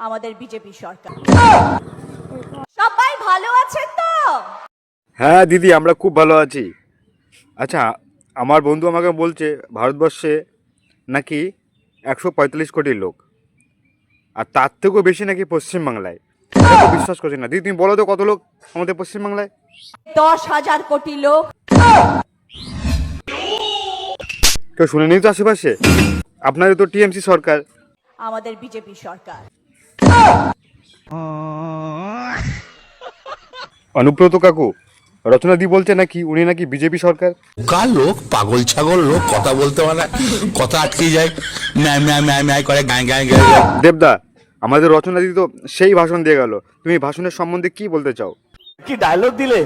আমাদের বিজেপি সরকার। সবাই ভালো আছেন তো? হ্যাঁ দিদি, আমরা খুব ভালো আছি। আচ্ছা, আমার বন্ধু আমাকে বলছে ভারতবর্ষে নাকি 145 কোটি লোক, আর তার থেকেও বেশি নাকি পশ্চিমবাংলায়। এটা তো বিশ্বাস করছি না। দিদি তুমি বলো তো কত লোক আমাদের পশ্চিমবাংলায়? 10,000 কোটি লোক। কেউ শুনে নেই তো আশেপাশে? আপনাদের তো টিএমসি সরকার। আমাদের বিজেপি সরকার। অনুব্রত কাকু, রচনা দি বলছে নাকি উনি নাকি বিজেপি সরকার। কার লোক, পাগল ছাগল লোক, কথা বলতে পারে না, কথা আটকে যায়, ম্যায় ম্যায় ম্যায় ম্যায় করে গায়ে গায়ে গায়ে। দেবদা, আমাদের রচনা দিদি তো সেই ভাষণ দিয়ে গেল। তুমি ভাষণের সম্বন্ধে কি বলতে চাও? কি ডায়লগ দিলে!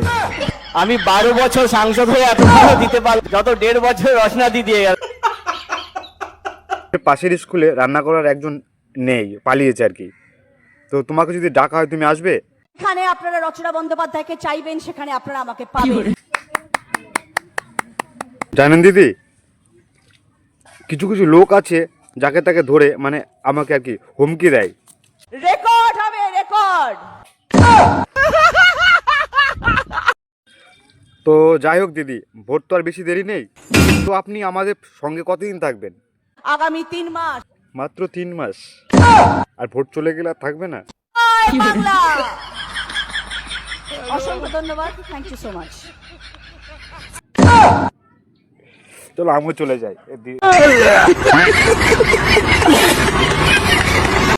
আমি 12 বছর সাংসদ হয়ে এত ভালো দিতে পারলাম যত 1.5 বছর রচনা দিয়ে গেল। পাশের স্কুলে রান্না করার একজন নেই, পালিয়েছে আর কি। তো তোমাকে যদি ডাকা হয় তুমি আসবে? এখানে আপনারা রচনা বন্দ্যোপাধ্যায়কে চাইবেন, সেখানে আপনারা আমাকে পাবেন। জানেন দিদি, কিছু কিছু লোক আছে যাকে তাকে ধরে মানে আমাকে আর কি হুমকি দেয়। রেকর্ড হবে, রেকর্ড। তো যাই হোক দিদি, ভোট তো আর বেশি দেরি নেই। তো আপনি আমাদের সঙ্গে কতদিন থাকবেন? আগামী 3 মাস। মাত্র 3 মাস? আর ভোট চলে গেলে আর থাকবে না? জয় বাংলা। অসংখ্য ধন্যবাদ, থ্যাংক ইউ সো মাচ। চলো আমিও চলে যাই।